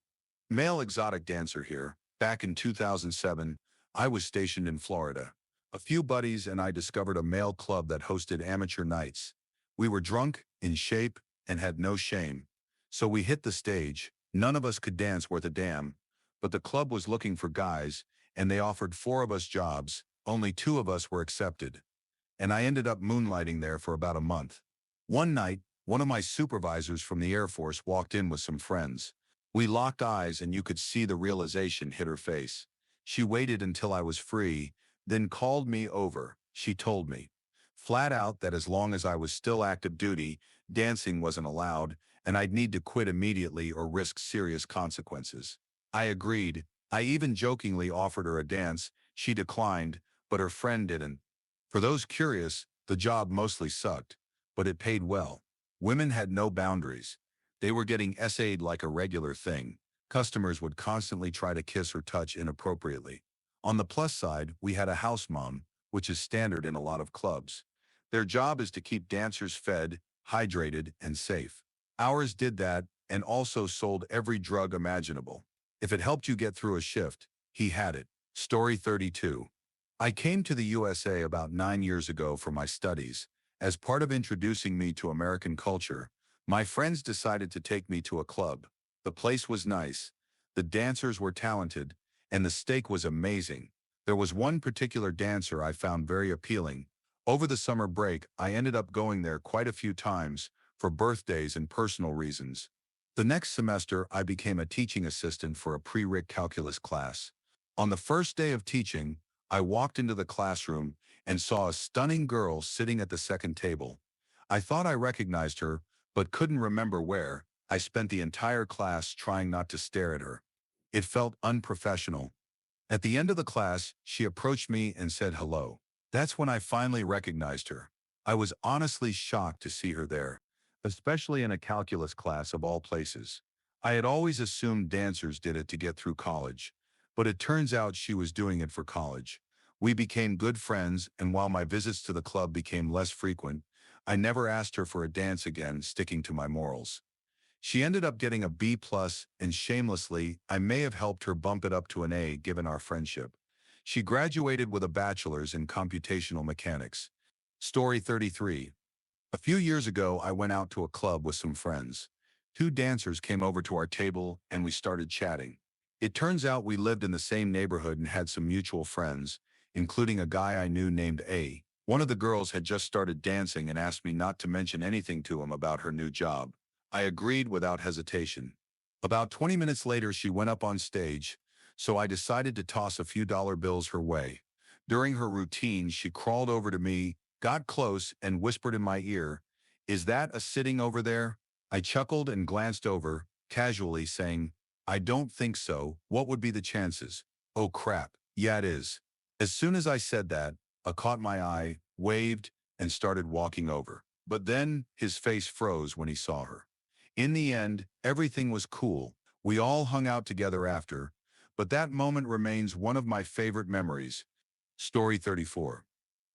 Male exotic dancer here. Back in 2007, I was stationed in Florida. A few buddies and I discovered a male club that hosted amateur nights. We were drunk, in shape, and had no shame. So we hit the stage. None of us could dance worth a damn, but the club was looking for guys, and they offered 4 of us jobs. Only 2 of us were accepted, and I ended up moonlighting there for about a month. One night, one of my supervisors from the Air Force walked in with some friends. We locked eyes and you could see the realization hit her face. She waited until I was free, then called me over. She told me, flat out, that as long as I was still active duty, dancing wasn't allowed, and I'd need to quit immediately or risk serious consequences. I agreed. I even jokingly offered her a dance. She declined, but her friend didn't. For those curious, the job mostly sucked, but it paid well. Women had no boundaries. They were getting SA'd like a regular thing. Customers would constantly try to kiss or touch inappropriately. On the plus side, we had a house mom, which is standard in a lot of clubs. Their job is to keep dancers fed, hydrated, and safe. Ours did that and also sold every drug imaginable. If it helped you get through a shift, he had it. Story 32. I came to the USA about 9 years ago for my studies. As part of introducing me to American culture, my friends decided to take me to a club. The place was nice, the dancers were talented, and the steak was amazing. There was one particular dancer I found very appealing. Over the summer break, I ended up going there quite a few times for birthdays and personal reasons. The next semester, I became a teaching assistant for a pre-req calculus class. On the first day of teaching, I walked into the classroom and saw a stunning girl sitting at the second table. I thought I recognized her, but couldn't remember where. I spent the entire class trying not to stare at her. It felt unprofessional. At the end of the class, she approached me and said hello. That's when I finally recognized her. I was honestly shocked to see her there. especially in a calculus class of all places. I had always assumed dancers did it to get through college, but it turns out she was doing it for college. We became good friends, and while my visits to the club became less frequent, I never asked her for a dance again, sticking to my morals. She ended up getting a B plus, and shamelessly, I may have helped her bump it up to an A given our friendship. She graduated with a bachelor's in computational mechanics. Story 33. A few years ago, I went out to a club with some friends. Two dancers came over to our table and we started chatting. It turns out we lived in the same neighborhood and had some mutual friends, including a guy I knew named A. One of the girls had just started dancing and asked me not to mention anything to him about her new job. I agreed without hesitation. About 20 minutes later, she went up on stage, so I decided to toss a few dollar bills her way. During her routine, she crawled over to me, got close, and whispered in my ear, "Is that a sitting over there?" I chuckled and glanced over, casually saying, "I don't think so. What would be the chances?" "Oh crap, yeah it is." As soon as I said that, caught my eye, waved, and started walking over. But then, his face froze when he saw her. In the end, everything was cool. We all hung out together after, but that moment remains one of my favorite memories. Story 34.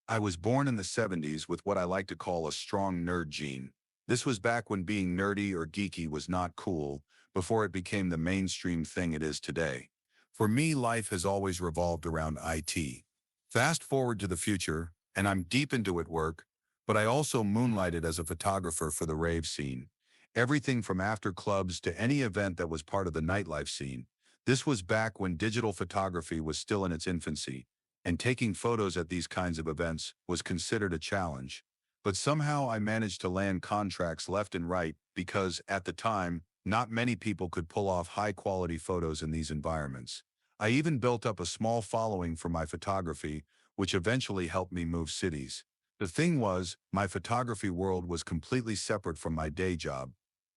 I was born in the 70s with what I like to call a strong nerd gene. This was back when being nerdy or geeky was not cool, before it became the mainstream thing it is today. For me, life has always revolved around IT. Fast forward to the future, and I'm deep into it work, but I also moonlighted as a photographer for the rave scene. Everything from after clubs to any event that was part of the nightlife scene. This was back when digital photography was still in its infancy, and taking photos at these kinds of events was considered a challenge. But somehow I managed to land contracts left and right because, at the time, not many people could pull off high-quality photos in these environments. I even built up a small following for my photography, which eventually helped me move cities. The thing was, my photography world was completely separate from my day job.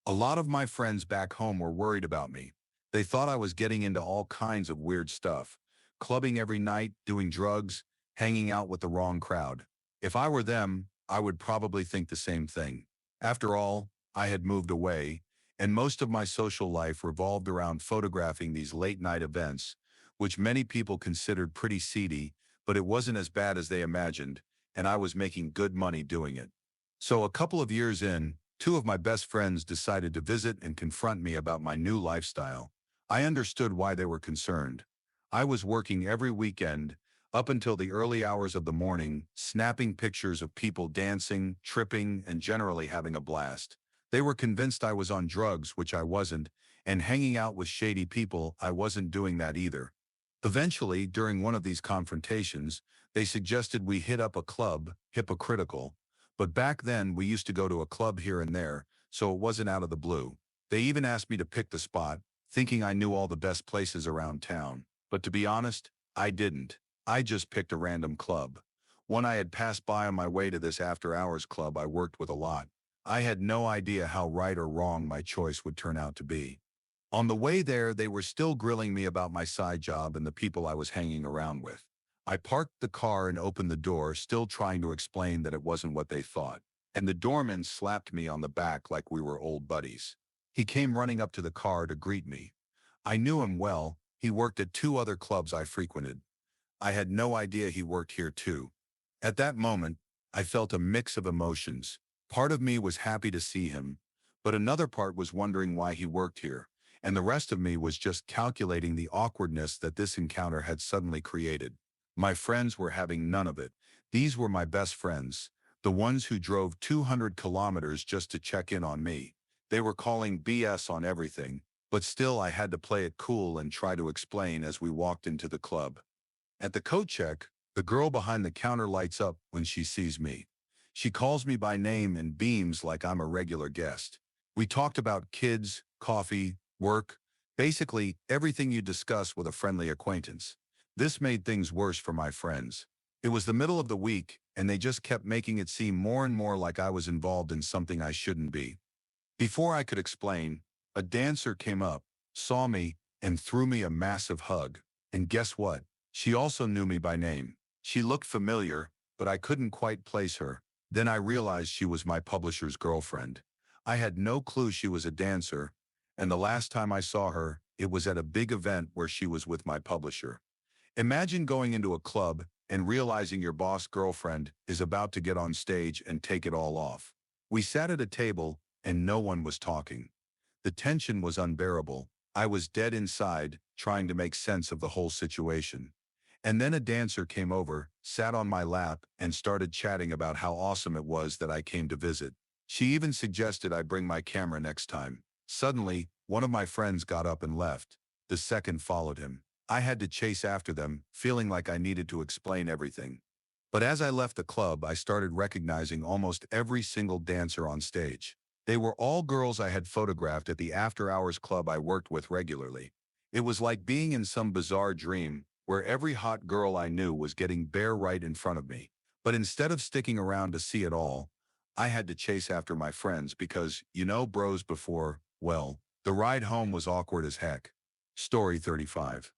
A lot of my friends back home were worried about me. They thought I was getting into all kinds of weird stuff, clubbing every night, doing drugs, hanging out with the wrong crowd. If I were them, I would probably think the same thing. After all, I had moved away, and most of my social life revolved around photographing these late-night events, which many people considered pretty seedy, but it wasn't as bad as they imagined, and I was making good money doing it. So a couple of years in, two of my best friends decided to visit and confront me about my new lifestyle. I understood why they were concerned. I was working every weekend, up until the early hours of the morning, snapping pictures of people dancing, tripping, and generally having a blast. They were convinced I was on drugs, which I wasn't, and hanging out with shady people, I wasn't doing that either. Eventually, during one of these confrontations, they suggested we hit up a club, hypocritical. But back then, we used to go to a club here and there, so it wasn't out of the blue. They even asked me to pick the spot, thinking I knew all the best places around town. But to be honest, I didn't. I just picked a random club. One I had passed by on my way to this after-hours club I worked with a lot. I had no idea how right or wrong my choice would turn out to be. On the way there, they were still grilling me about my side job and the people I was hanging around with. I parked the car and opened the door, still trying to explain that it wasn't what they thought. And the doorman slapped me on the back like we were old buddies. He came running up to the car to greet me. I knew him well. He worked at two other clubs I frequented. I had no idea he worked here too. At that moment, I felt a mix of emotions. Part of me was happy to see him, but another part was wondering why he worked here, and the rest of me was just calculating the awkwardness that this encounter had suddenly created. My friends were having none of it. These were my best friends, the ones who drove 200 kilometers just to check in on me. They were calling BS on everything, but still I had to play it cool and try to explain as we walked into the club. At the coat check, the girl behind the counter lights up when she sees me. She calls me by name and beams like I'm a regular guest. We talked about kids, coffee, work, basically everything you discuss with a friendly acquaintance. This made things worse for my friends. It was the middle of the week, and they just kept making it seem more and more like I was involved in something I shouldn't be. Before I could explain, a dancer came up, saw me, and threw me a massive hug. And guess what? She also knew me by name. She looked familiar, but I couldn't quite place her. Then I realized she was my publisher's girlfriend. I had no clue she was a dancer, and the last time I saw her, it was at a big event where she was with my publisher. Imagine going into a club and realizing your boss girlfriend is about to get on stage and take it all off. We sat at a table and no one was talking. The tension was unbearable. I was dead inside, trying to make sense of the whole situation. And then a dancer came over, sat on my lap, and started chatting about how awesome it was that I came to visit. She even suggested I bring my camera next time. Suddenly, one of my friends got up and left. The second followed him. I had to chase after them, feeling like I needed to explain everything. But as I left the club, I started recognizing almost every single dancer on stage. They were all girls I had photographed at the after-hours club I worked with regularly. It was like being in some bizarre dream where every hot girl I knew was getting bare right in front of me. But instead of sticking around to see it all, I had to chase after my friends because, bros before, well, the ride home was awkward as heck. Story 35.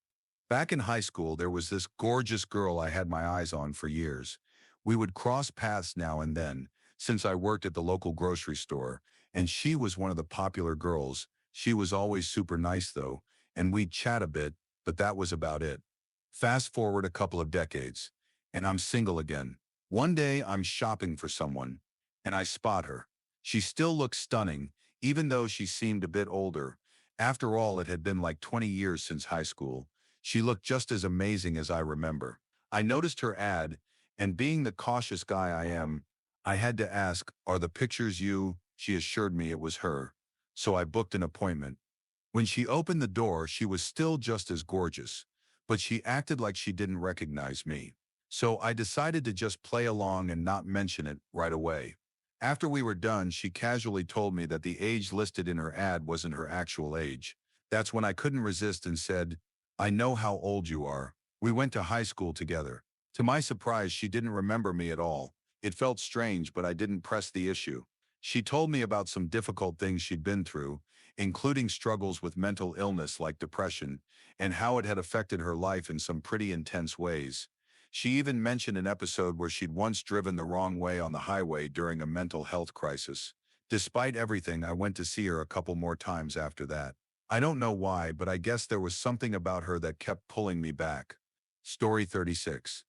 Back in high school, there was this gorgeous girl I had my eyes on for years. We would cross paths now and then, since I worked at the local grocery store, and she was one of the popular girls. She was always super nice though, and we'd chat a bit, but that was about it. Fast forward a couple of decades, and I'm single again. One day I'm shopping for someone, and I spot her. She still looks stunning, even though she seemed a bit older. After all, it had been like 20 years since high school. She looked just as amazing as I remember. I noticed her ad, and being the cautious guy I am, I had to ask, "Are the pictures you?" She assured me it was her. So I booked an appointment. When she opened the door, she was still just as gorgeous, but she acted like she didn't recognize me. So I decided to just play along and not mention it right away. After we were done, she casually told me that the age listed in her ad wasn't her actual age. That's when I couldn't resist and said, "I know how old you are. We went to high school together." To my surprise, she didn't remember me at all. It felt strange, but I didn't press the issue. She told me about some difficult things she'd been through, including struggles with mental illness like depression, and how it had affected her life in some pretty intense ways. She even mentioned an episode where she'd once driven the wrong way on the highway during a mental health crisis. Despite everything, I went to see her a couple more times after that. I don't know why, but I guess there was something about her that kept pulling me back. Story 36.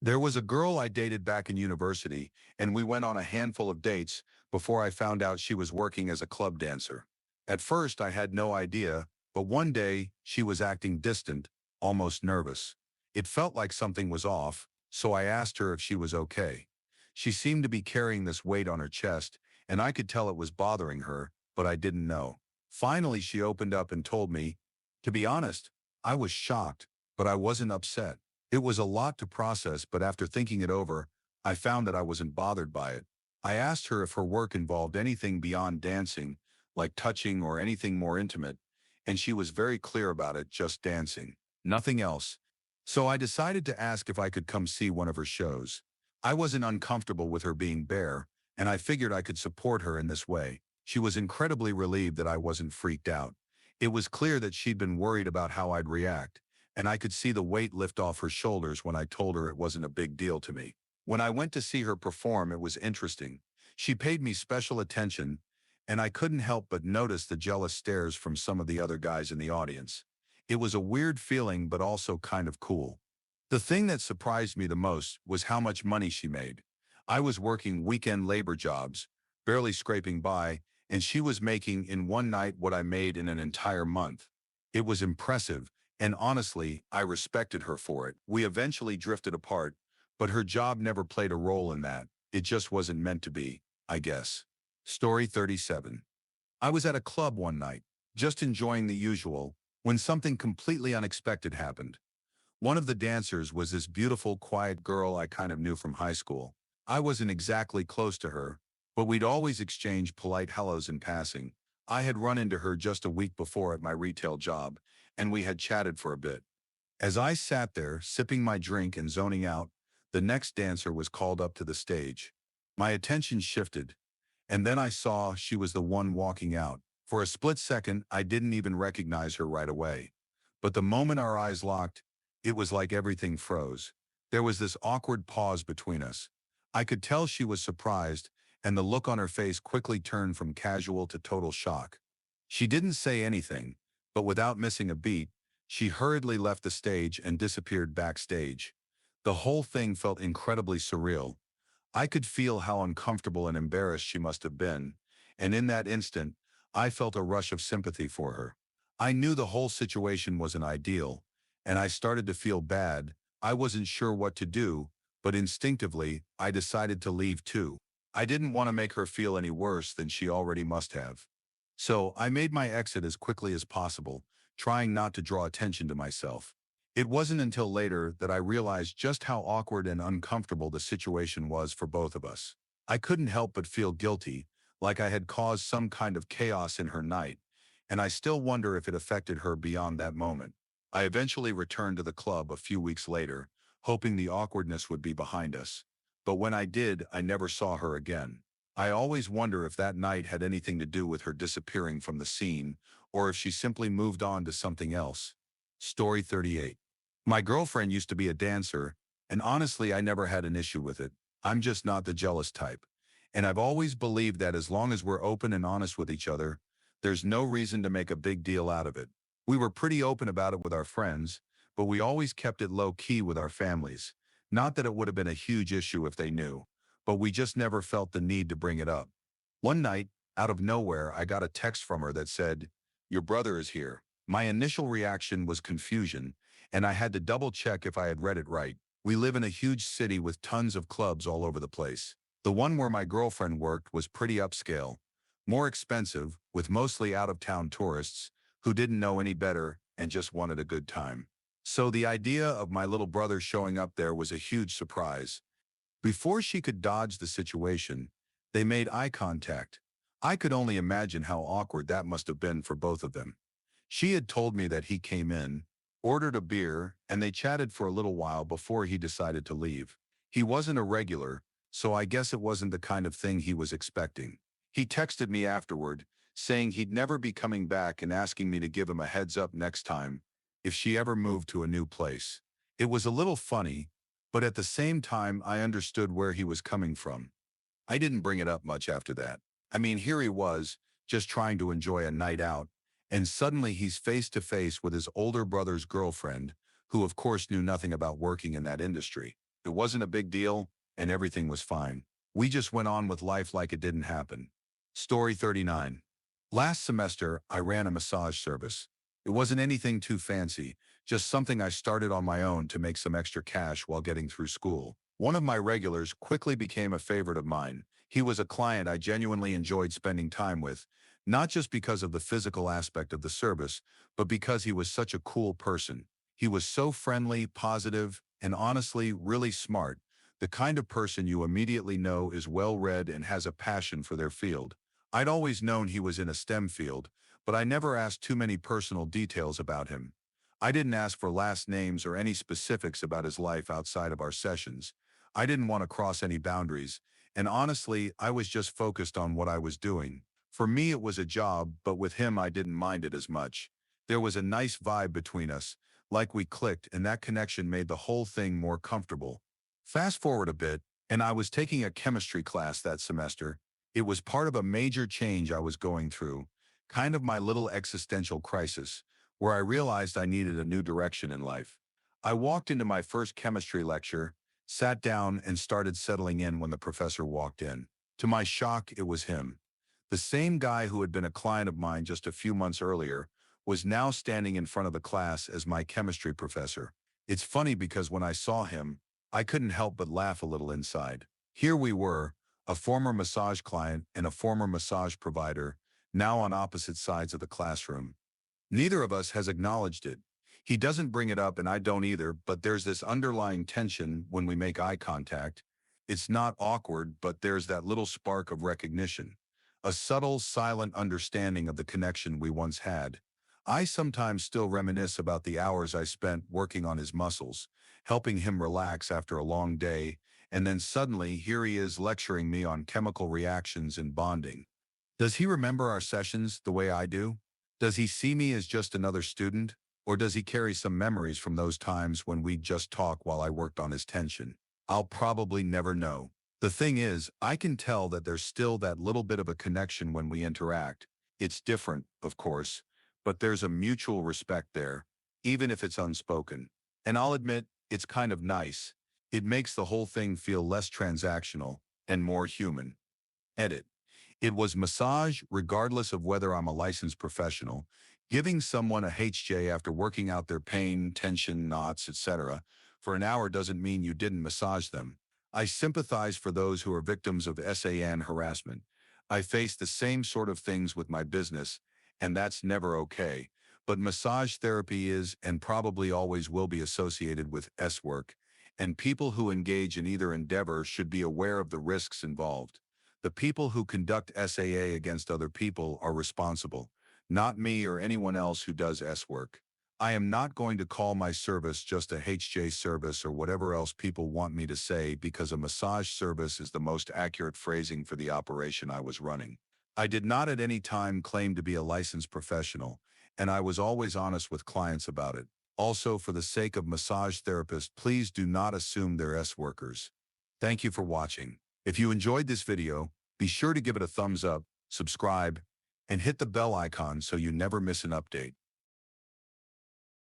There was a girl I dated back in university, and we went on a handful of dates before I found out she was working as a club dancer. At first, I had no idea, but one day, she was acting distant, almost nervous. It felt like something was off, so I asked her if she was okay. She seemed to be carrying this weight on her chest, and I could tell it was bothering her, but I didn't know. Finally, she opened up and told me, to be honest, I was shocked, but I wasn't upset. It was a lot to process, but after thinking it over, I found that I wasn't bothered by it. I asked her if her work involved anything beyond dancing, like touching or anything more intimate, and she was very clear about it, just dancing, nothing else. So I decided to ask if I could come see one of her shows. I wasn't uncomfortable with her being bare, and I figured I could support her in this way. She was incredibly relieved that I wasn't freaked out. It was clear that she'd been worried about how I'd react, and I could see the weight lift off her shoulders when I told her it wasn't a big deal to me. When I went to see her perform, it was interesting. She paid me special attention, and I couldn't help but notice the jealous stares from some of the other guys in the audience. It was a weird feeling, but also kind of cool. The thing that surprised me the most was how much money she made. I was working weekend labor jobs, barely scraping by, and she was making in one night what I made in an entire month. It was impressive, and honestly, I respected her for it. We eventually drifted apart, but her job never played a role in that. It just wasn't meant to be, I guess. Story 37. I was at a club one night, just enjoying the usual, when something completely unexpected happened. One of the dancers was this beautiful, quiet girl I kind of knew from high school. I wasn't exactly close to her, but we'd always exchange polite hellos in passing. I had run into her just a week before at my retail job, and we had chatted for a bit. As I sat there, sipping my drink and zoning out, the next dancer was called up to the stage. My attention shifted, and then I saw she was the one walking out. For a split second, I didn't even recognize her right away. But the moment our eyes locked, it was like everything froze. There was this awkward pause between us. I could tell she was surprised, and the look on her face quickly turned from casual to total shock. She didn't say anything, but without missing a beat, she hurriedly left the stage and disappeared backstage. The whole thing felt incredibly surreal. I could feel how uncomfortable and embarrassed she must have been, and in that instant, I felt a rush of sympathy for her. I knew the whole situation wasn't ideal, and I started to feel bad. I wasn't sure what to do, but instinctively, I decided to leave too. I didn't want to make her feel any worse than she already must have. So I made my exit as quickly as possible, trying not to draw attention to myself. It wasn't until later that I realized just how awkward and uncomfortable the situation was for both of us. I couldn't help but feel guilty, like I had caused some kind of chaos in her night, and I still wonder if it affected her beyond that moment. I eventually returned to the club a few weeks later, hoping the awkwardness would be behind us. But when I did, I never saw her again. I always wonder if that night had anything to do with her disappearing from the scene, or if she simply moved on to something else. Story 38. My girlfriend used to be a dancer, and honestly, I never had an issue with it. I'm just not the jealous type. And I've always believed that as long as we're open and honest with each other, there's no reason to make a big deal out of it. We were pretty open about it with our friends, but we always kept it low-key with our families. Not that it would have been a huge issue if they knew, but we just never felt the need to bring it up. One night, out of nowhere, I got a text from her that said, "Your brother is here." My initial reaction was confusion, and I had to double-check if I had read it right. We live in a huge city with tons of clubs all over the place. The one where my girlfriend worked was pretty upscale, more expensive, with mostly out-of-town tourists who didn't know any better and just wanted a good time. So the idea of my little brother showing up there was a huge surprise. Before she could dodge the situation, they made eye contact. I could only imagine how awkward that must have been for both of them. She had told me that he came in, ordered a beer, and they chatted for a little while before he decided to leave. He wasn't a regular, so I guess it wasn't the kind of thing he was expecting. He texted me afterward, saying he'd never be coming back and asking me to give him a heads up next time if she ever moved to a new place. It was a little funny, but at the same time I understood where he was coming from. I didn't bring it up much after that. I mean, here he was, just trying to enjoy a night out, and suddenly he's face to face with his older brother's girlfriend, who of course knew nothing about working in that industry. It wasn't a big deal, and everything was fine. We just went on with life like it didn't happen. Story 39. Last semester, I ran a massage service. It wasn't anything too fancy, just something I started on my own to make some extra cash while getting through school. One of my regulars quickly became a favorite of mine. He was a client I genuinely enjoyed spending time with, not just because of the physical aspect of the service, but because he was such a cool person. He was so friendly, positive, and honestly really smart, the kind of person you immediately know is well-read and has a passion for their field. I'd always known he was in a STEM field, but I never asked too many personal details about him. I didn't ask for last names or any specifics about his life outside of our sessions. I didn't want to cross any boundaries, and honestly, I was just focused on what I was doing. For me, it was a job, but with him, I didn't mind it as much. There was a nice vibe between us, like we clicked, and that connection made the whole thing more comfortable. Fast forward a bit, and I was taking a chemistry class that semester. It was part of a major change I was going through, kind of my little existential crisis, where I realized I needed a new direction in life. I walked into my first chemistry lecture, sat down, and started settling in when the professor walked in. To my shock, it was him. The same guy who had been a client of mine just a few months earlier was now standing in front of the class as my chemistry professor. It's funny because when I saw him, I couldn't help but laugh a little inside. Here we were, a former massage client and a former massage provider, now on opposite sides of the classroom. Neither of us has acknowledged it. He doesn't bring it up and I don't either, but there's this underlying tension when we make eye contact. It's not awkward, but there's that little spark of recognition. A subtle, silent understanding of the connection we once had. I sometimes still reminisce about the hours I spent working on his muscles, helping him relax after a long day, and then suddenly here he is lecturing me on chemical reactions and bonding. Does he remember our sessions the way I do? Does he see me as just another student? Or does he carry some memories from those times when we'd just talk while I worked on his tension? I'll probably never know. The thing is, I can tell that there's still that little bit of a connection when we interact. It's different, of course, but there's a mutual respect there, even if it's unspoken. And I'll admit, it's kind of nice. It makes the whole thing feel less transactional and more human. Edit. It was massage regardless of whether I'm a licensed professional. Giving someone a HJ after working out their pain, tension, knots, etc. for an hour doesn't mean you didn't massage them. I sympathize for those who are victims of SAN harassment. I face the same sort of things with my business, and that's never okay. But massage therapy is and probably always will be associated with S work, and people who engage in either endeavor should be aware of the risks involved. The people who conduct SAA against other people are responsible, not me or anyone else who does S work. I am not going to call my service just a HJ service or whatever else people want me to say because a massage service is the most accurate phrasing for the operation I was running. I did not at any time claim to be a licensed professional, and I was always honest with clients about it. Also, for the sake of massage therapists, please do not assume they're S workers. Thank you for watching. If you enjoyed this video, be sure to give it a thumbs up, subscribe, and hit the bell icon so you never miss an update.